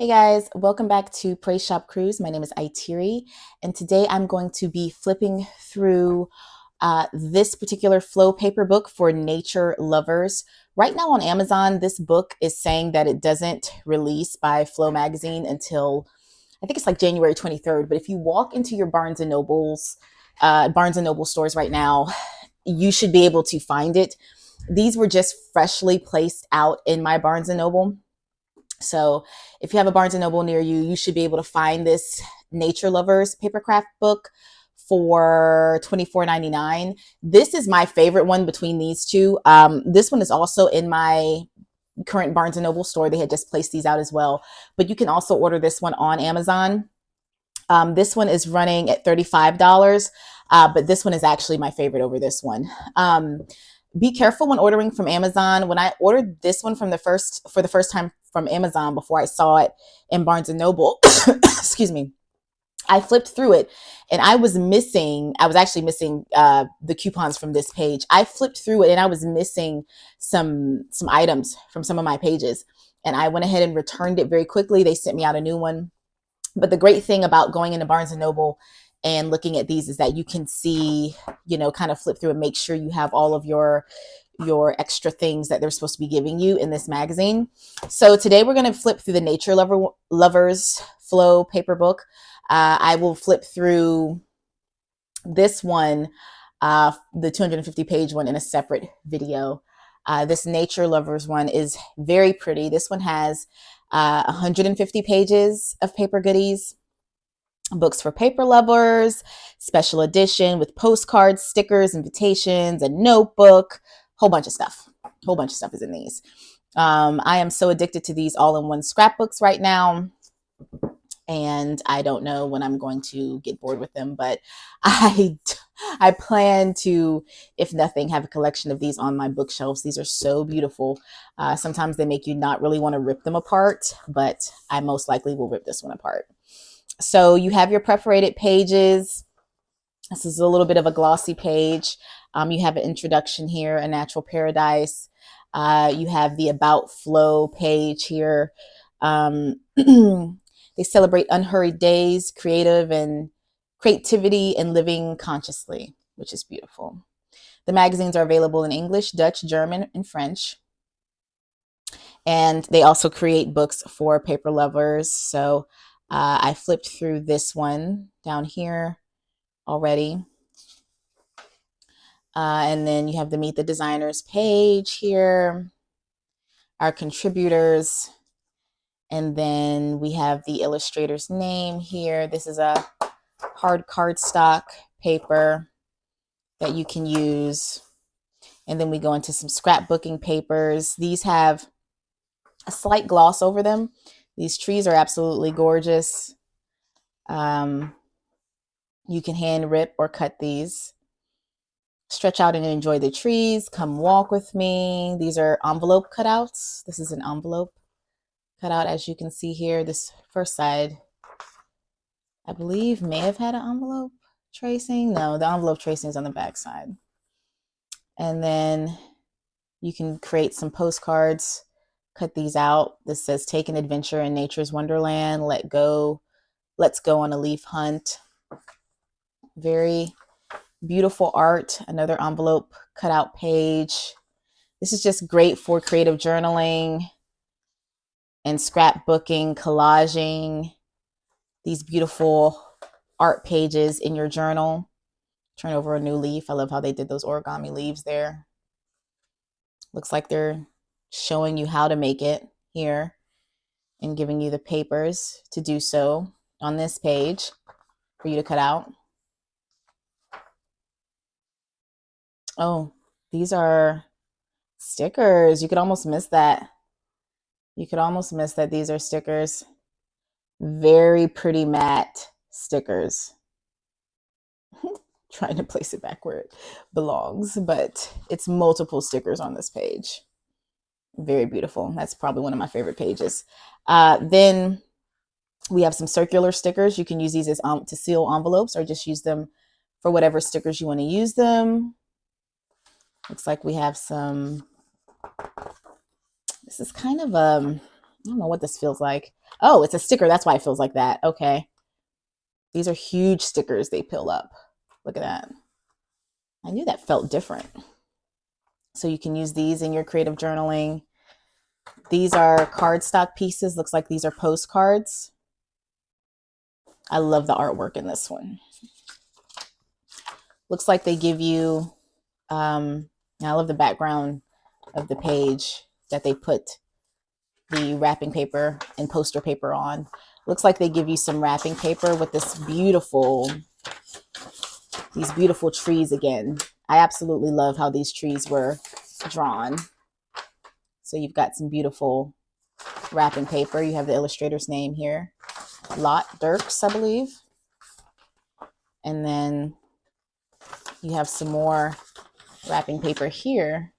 Hey guys, welcome back to Praise Shop Cruise. My name is Itiri, and today I'm going to be flipping through this particular flow paper book for nature lovers. Right now on Amazon, this book is saying that it doesn't release by Flow Magazine until I think it's like January 23rd. But if you walk into your Barnes and Noble stores right now, you should be able to find it. These were just freshly placed out in my Barnes and Noble. So if you have a Barnes and Noble near you, you should be able to find this Nature Lovers papercraft book for $24.99. This is my favorite one between these two. This one is also in my current Barnes and Noble store. They had just placed these out as well, but you can also order this one on Amazon. This one is running at $35, but this one is actually my favorite over this one. Be careful when ordering from Amazon. When I ordered this one for the first time from Amazon before I saw it in Barnes and Noble, excuse me, I flipped through it and I was actually missing the coupons from this page. I flipped through it and I was missing some items from some of my pages. And I went ahead and returned it very quickly. They sent me out a new one. But the great thing about going into Barnes and Noble and looking at these is that you can see, kind of flip through and make sure you have all of your extra things that they're supposed to be giving you in this magazine. So today we're going to flip through the Lovers Flow paper book. I will flip through this one, the 250 page one, in a separate video. This Nature Lovers one is very pretty. This one has 150 pages of paper goodies, books for paper lovers, special edition with postcards, stickers, invitations, a notebook, whole bunch of stuff. Whole bunch of stuff is in these. I am so addicted to these all-in-one scrapbooks right now, and I don't know when I'm going to get bored with them, but I I plan to, if nothing, have a collection of these on my bookshelves. These are so beautiful. Sometimes they make you not really want to rip them apart, but I most likely will rip this one apart. So you have your perforated pages. This is a little bit of a glossy page. You have an introduction here, a natural paradise. You have the About Flow page here. They celebrate unhurried days, creativity and living consciously, which is beautiful. The magazines are available in English, Dutch, German, and French. And they also create books for paper lovers. So I flipped through this one down here already. And then you have the Meet the Designers page here, our contributors, and then we have the illustrator's name here. This is a hard cardstock paper that you can use. And then we go into some scrapbooking papers. These have a slight gloss over them. These trees are absolutely gorgeous. You can hand rip or cut these. Stretch out and enjoy the trees. Come walk with me. These are envelope cutouts. This is an envelope cutout, as you can see here. This first side, I believe, may have had an envelope tracing. No, the envelope tracing is on the back side. And then you can create some postcards. Cut these out. This says, take an adventure in nature's wonderland. Let's go on a leaf hunt. Very beautiful art. Another envelope cutout page. This is just great for creative journaling and scrapbooking, collaging. These beautiful art pages in your journal. Turn over a new leaf. I love how they did those origami leaves there. Looks like they're showing you how to make it here and giving you the papers to do so on this page for you to cut out. Oh, these are stickers. You could almost miss that. You could almost miss that these are stickers. Very pretty matte stickers. Trying to place it back where it belongs, but it's multiple stickers on this page. Very beautiful. That's probably one of my favorite pages. Then we have some circular stickers. You can use these as to seal envelopes or just use them for whatever stickers you want to use them. Looks like we have some, this is kind of I don't know what this feels like. Oh, it's a sticker. That's why it feels like that. Okay. These are huge stickers they peel up. Look at that. I knew that felt different. So you can use these in your creative journaling. These are cardstock pieces. Looks like these are postcards. I love the artwork in this one. Looks like they give you, I love the background of the page that they put the wrapping paper and poster paper on. Looks like they give you some wrapping paper with these beautiful trees again. I absolutely love how these trees were drawn. So you've got some beautiful wrapping paper. You have the illustrator's name here, Lot Dirks, I believe. And then you have some more wrapping paper here.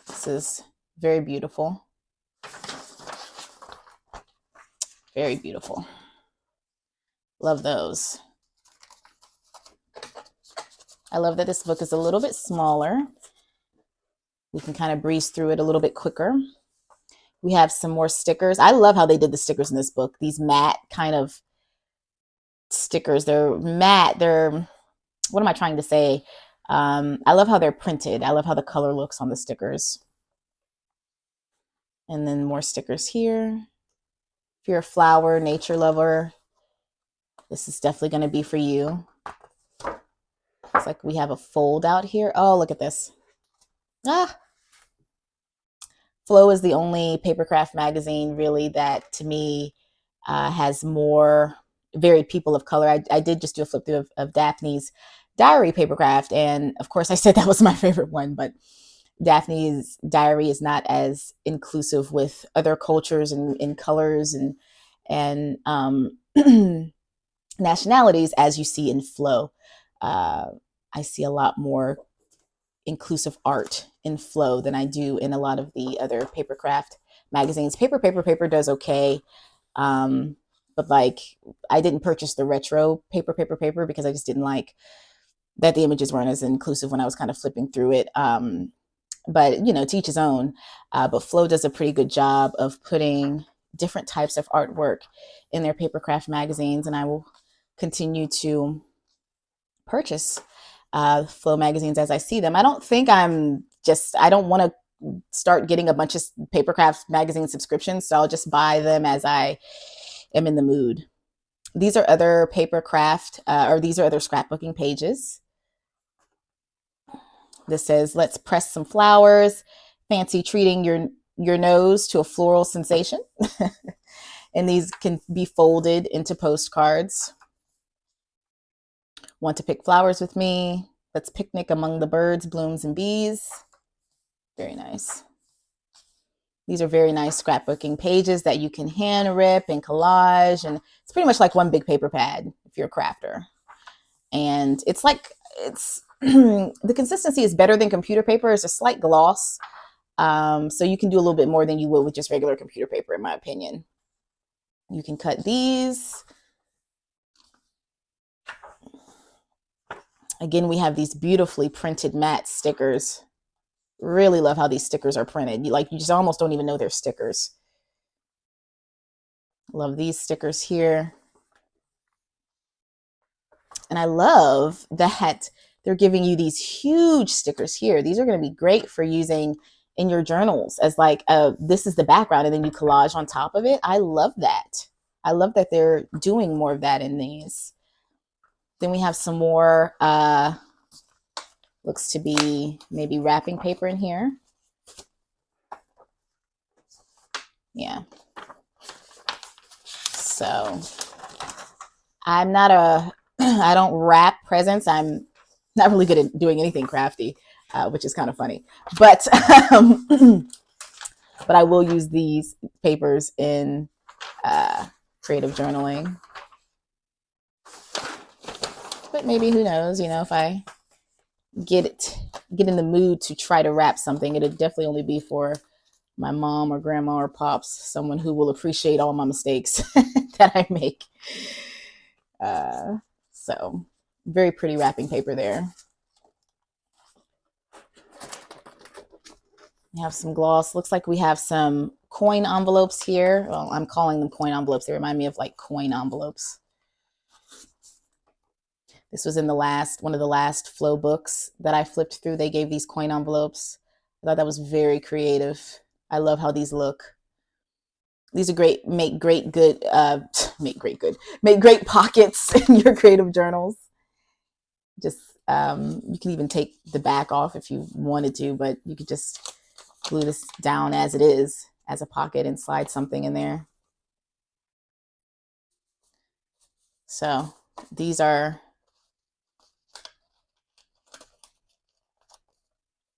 This is very beautiful. Very beautiful. Love those. I love that this book is a little bit smaller. We can kind of breeze through it a little bit quicker. We have some more stickers. I love how they did the stickers in this book. These matte kind of stickers. They're matte. They're, what am I trying to say? I love how they're printed. I love how the color looks on the stickers. And then more stickers here. If you're a flower, nature lover, this is definitely going to be for you. It's like we have a fold out here. Oh, look at this. Flow is the only papercraft magazine really that to me has more varied people of color. I did just do a flip through of Daphne's diary papercraft, and of course I said that was my favorite one, but Daphne's diary is not as inclusive with other cultures and colors and nationalities as you see in Flow. I see a lot more inclusive art in Flow than I do in a lot of the other papercraft magazines. Paper does okay. But like I didn't purchase the retro paper because I just didn't like that the images weren't as inclusive when I was kind of flipping through it. But you know, to each his own. But Flow does a pretty good job of putting different types of artwork in their papercraft magazines, and I will continue to purchase Flow magazines as I see them. I don't think I don't want to start getting a bunch of papercraft magazine subscriptions, so I'll just buy them as I am in the mood. These are other papercraft, or these are other scrapbooking pages. This says, let's press some flowers, fancy treating your nose to a floral sensation. And these can be folded into postcards. Want to pick flowers with me? Let's picnic among the birds, blooms, and bees. Very nice. These are very nice scrapbooking pages that you can hand rip and collage. And it's pretty much like one big paper pad if you're a crafter. And it's like, the consistency is better than computer paper. It's a slight gloss. So you can do a little bit more than you would with just regular computer paper, in my opinion. You can cut these. Again, we have these beautifully printed matte stickers. Really love how these stickers are printed. You just almost don't even know they're stickers. Love these stickers here. And I love that they're giving you these huge stickers here. These are going to be great for using in your journals as like, this is the background and then you collage on top of it. I love that. I love that they're doing more of that in these. Then we have some more, looks to be maybe wrapping paper in here. Yeah. So I'm not I don't wrap presents. I'm not really good at doing anything crafty, which is kind of funny. But but I will use these papers in creative journaling. But maybe, who knows, if I get in the mood to try to wrap something, it'll definitely only be for my mom or grandma or pops, someone who will appreciate all my mistakes that I make. So very pretty wrapping paper there. We have some gloss. Looks like we have some coin envelopes here. Well, I'm calling them coin envelopes. They remind me of like coin envelopes. This was in one of the last flow books that I flipped through. They gave these coin envelopes. I thought that was very creative. I love how these look. These are great, make great pockets in your creative journals. Just, you can even take the back off if you wanted to, but you could just glue this down as it is, as a pocket, and slide something in there. So these are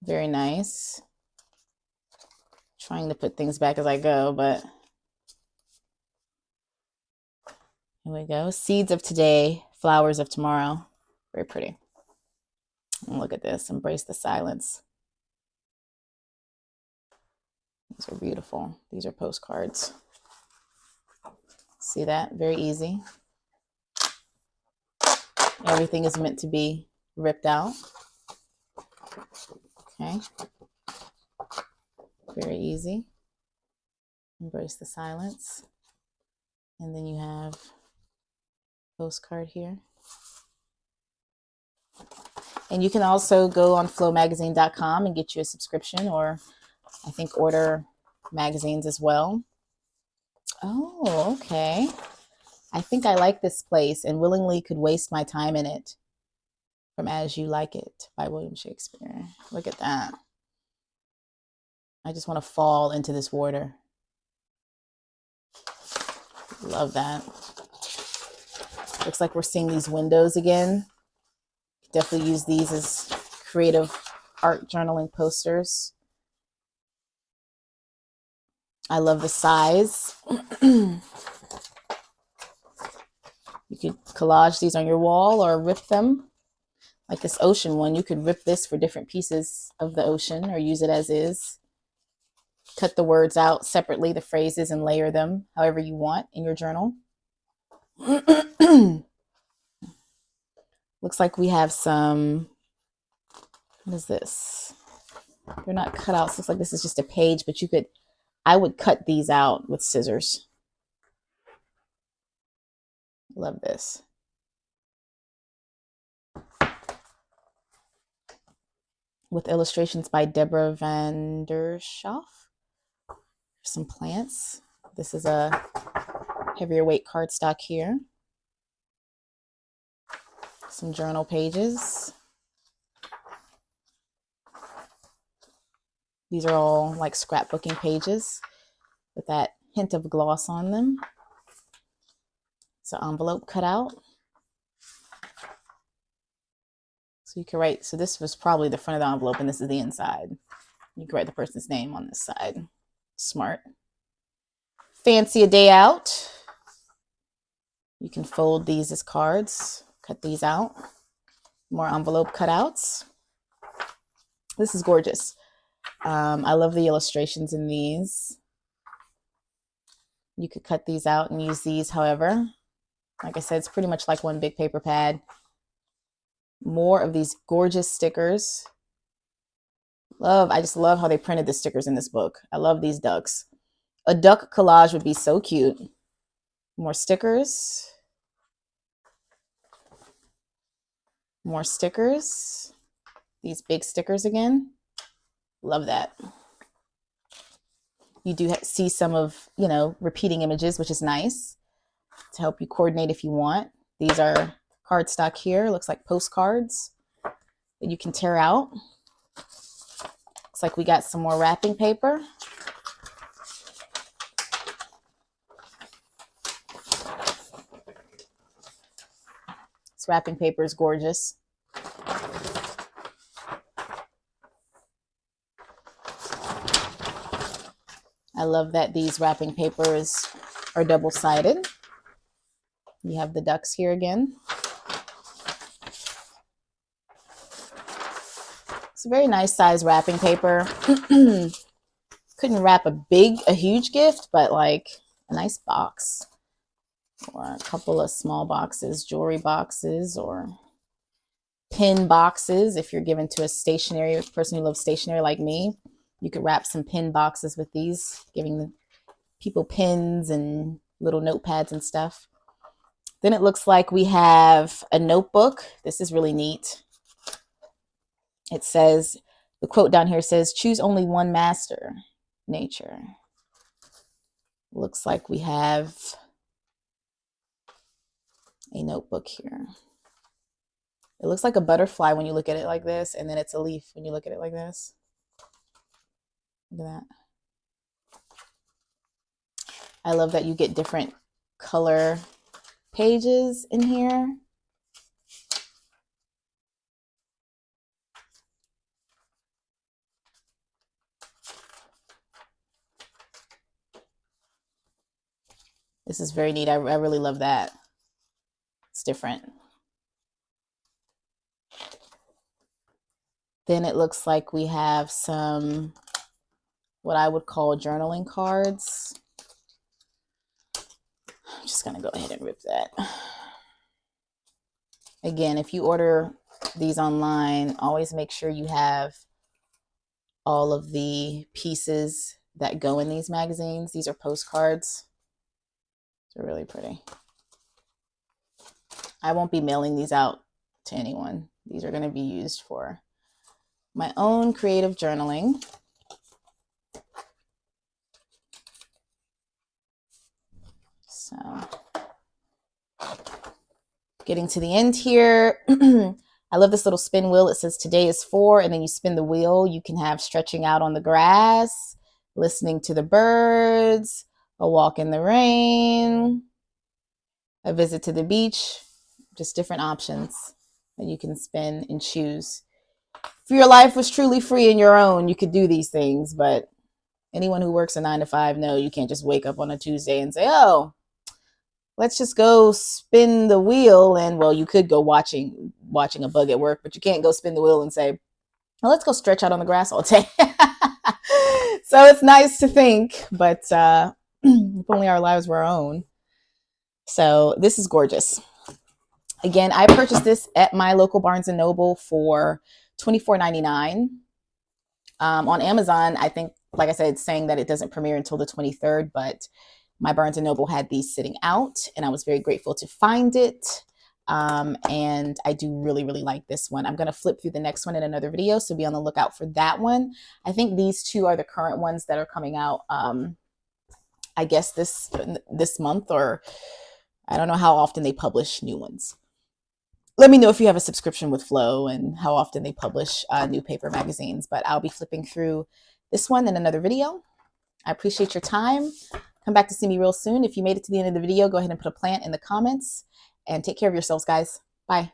very nice. Trying to put things back as I go, but here we go. Seeds of today, flowers of tomorrow. Very pretty. And look at this. Embrace the silence. These are beautiful. These are postcards. See that? Very easy. Everything is meant to be ripped out. Okay. Very easy. Embrace the silence. And then you have postcard here. And you can also go on flowmagazine.com and get you a subscription, or I think order magazines as well. Oh, okay. I think I like this place and willingly could waste my time in it. From As You Like It by William Shakespeare. Look at that. I just want to fall into this water. Love that. Looks like we're seeing these windows again. Definitely use these as creative art journaling posters. I love the size. You could collage these on your wall or rip them. Like this ocean one, you could rip this for different pieces of the ocean or use it as is. Cut the words out separately, the phrases, and layer them however you want in your journal. Looks like we have some, what is this? They're not cutouts. Looks like this is just a page, but I would cut these out with scissors. Love this. With illustrations by Deborah van der Schaaf. Some plants. This is a heavier weight cardstock here. Some journal pages. These are all like scrapbooking pages with that hint of gloss on them. It's an envelope cut out. So you can write, so this was probably the front of the envelope and this is the inside. You can write the person's name on this side. Smart. Fancy a day out. You can fold these as cards, cut these out. More envelope cutouts. This is gorgeous. I love the illustrations in these. You could cut these out and use these however. Like I said, it's pretty much like one big paper pad. More of these gorgeous stickers. I just love how they printed the stickers in this book. I love these ducks. A duck collage would be so cute. More stickers. More stickers. These big stickers again. Love that. You do see some of, repeating images, which is nice to help you coordinate if you want. These are cardstock here. Looks like postcards that you can tear out. Looks like we got some more wrapping paper. This wrapping paper is gorgeous. I love that these wrapping papers are double-sided. You have the ducks here again. It's a very nice size wrapping paper. Couldn't wrap a huge gift, but like a nice box or a couple of small boxes, jewelry boxes or pin boxes. If you're given to a person who loves stationery like me, you could wrap some pin boxes with these, giving people pens and little notepads and stuff. Then it looks like we have a notebook. This is really neat. It says, the quote down here says, choose only one master, nature. Looks like we have a notebook here. It looks like a butterfly when you look at it like this, and then it's a leaf when you look at it like this. Look at that. I love that you get different color pages in here. This is very neat. I really love that. It's different. Then it looks like we have some, what I would call journaling cards. I'm just gonna go ahead and rip that. Again, if you order these online, always make sure you have all of the pieces that go in these magazines. These are postcards. They're really pretty. I won't be mailing these out to anyone. These are going to be used for my own creative journaling. So, getting to the end here. I love this little spin wheel. It says today is 4, and then you spin the wheel. You can have stretching out on the grass, listening to the birds, a walk in the rain, a visit to the beach, just different options that you can spin and choose. If your life was truly free and your own, you could do these things, but anyone who works a 9 to 5 know you can't just wake up on a Tuesday and say, oh, let's just go spin the wheel. And well, you could go watching a bug at work, but you can't go spin the wheel and say, well, let's go stretch out on the grass all day. So it's nice to think, but if only our lives were our own. So this is gorgeous. Again, I purchased this at my local Barnes & Noble for $24.99. On Amazon, I think, like I said, it's saying that it doesn't premiere until the 23rd, but my Barnes & Noble had these sitting out, and I was very grateful to find it. And I do really, really like this one. I'm going to flip through the next one in another video, so be on the lookout for that one. I think these two are the current ones that are coming out, I guess this month, or I don't know how often they publish new ones. Let me know if you have a subscription with Flow and how often they publish new paper magazines, but I'll be flipping through this one in another video. I appreciate your time. Come back to see me real soon. If you made it to the end of the video, go ahead and put a plant in the comments, and take care of yourselves, guys. Bye.